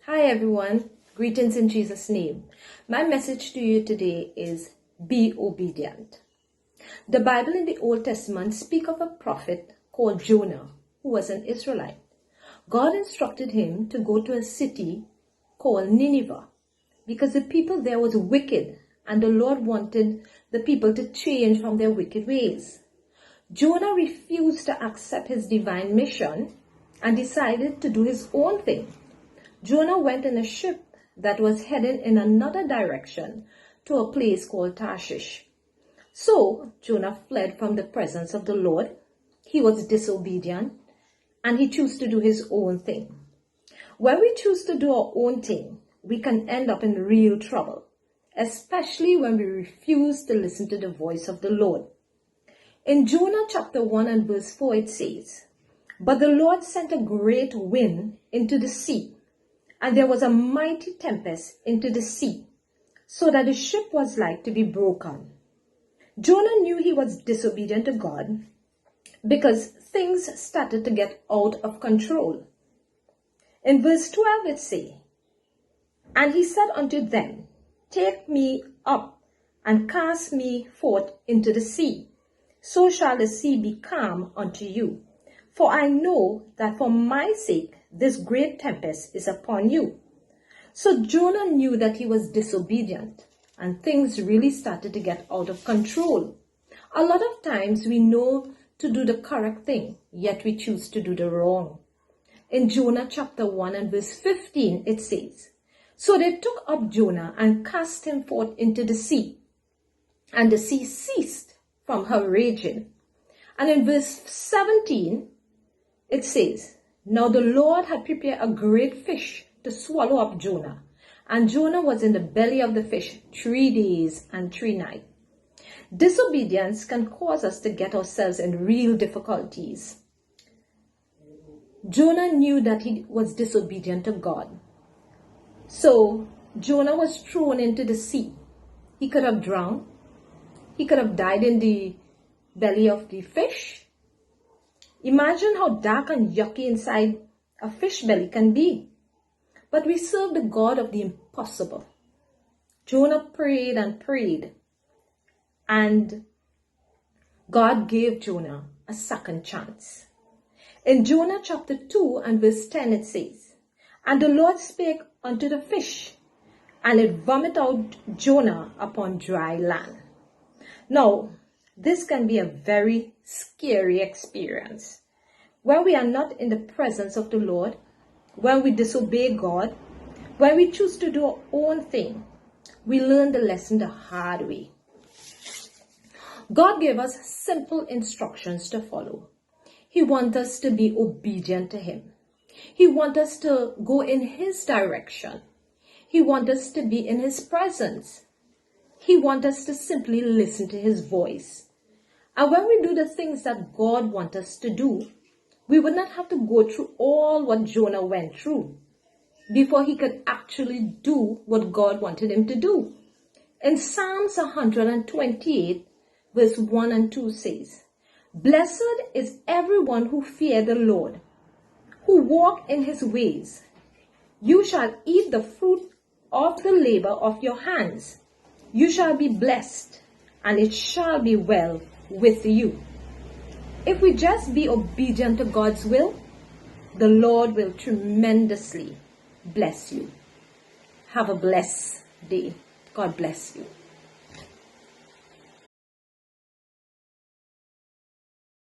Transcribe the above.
Hi everyone, greetings in Jesus' name. My message to you today is be obedient. The Bible in the Old Testament speaks of a prophet called Jonah who was an Israelite. God instructed him to go to a city called Nineveh because the people there was wicked and the Lord wanted the people to change from their wicked ways. Jonah refused to accept his divine mission and decided to do his own thing. Jonah went in a ship that was heading in another direction to a place called Tarshish. So Jonah fled from the presence of the Lord. He was disobedient and he chose to do his own thing. When we choose to do our own thing, we can end up in real trouble, especially when we refuse to listen to the voice of the Lord. In Jonah chapter 1 and verse 4 it says, "But the Lord sent a great wind into the sea, and there was a mighty tempest into the sea, so that the ship was like to be broken." Jonah knew he was disobedient to God because things started to get out of control. In verse 12 it says, "And he said unto them, Take me up and cast me forth into the sea, so shall the sea be calm unto you. For I know that for my sake this great tempest is upon you." So Jonah knew that he was disobedient and things really started to get out of control. A lot of times we know to do the correct thing, yet we choose to do the wrong. In Jonah chapter 1 and verse 15 it says, "So they took up Jonah and cast him forth into the sea, and the sea ceased from her raging." And in verse 17 it says, "Now the Lord had prepared a great fish to swallow up Jonah, and Jonah was in the belly of the fish 3 days and 3 nights." Disobedience can cause us to get ourselves in real difficulties. Jonah knew that he was disobedient to God. So Jonah was thrown into the sea. He could have drowned. He could have died in the belly of the fish. Imagine how dark and yucky inside a fish belly can be. But we serve the God of the impossible. Jonah prayed and prayed, and God gave Jonah a second chance. In Jonah chapter 2 and verse 10 it says, "And the Lord spake unto the fish, and it vomited out Jonah upon dry land." Now, this can be a very scary experience. When we are not in the presence of the Lord, when we disobey God, when we choose to do our own thing, we learn the lesson the hard way. God gave us simple instructions to follow. He wants us to be obedient to Him. He wants us to go in His direction. He wants us to be in His presence. He wants us to simply listen to His voice. And when we do the things that God wants us to do, we would not have to go through all what Jonah went through before he could actually do what God wanted him to do. In Psalms 128, verse 1 and 2 says, "Blessed is everyone who fears the Lord, who walk in His ways. You shall eat the fruit of the labor of your hands. You shall be blessed, and it shall be well with you." If we just be obedient to God's will, the Lord will tremendously bless you. Have a blessed day. God bless you.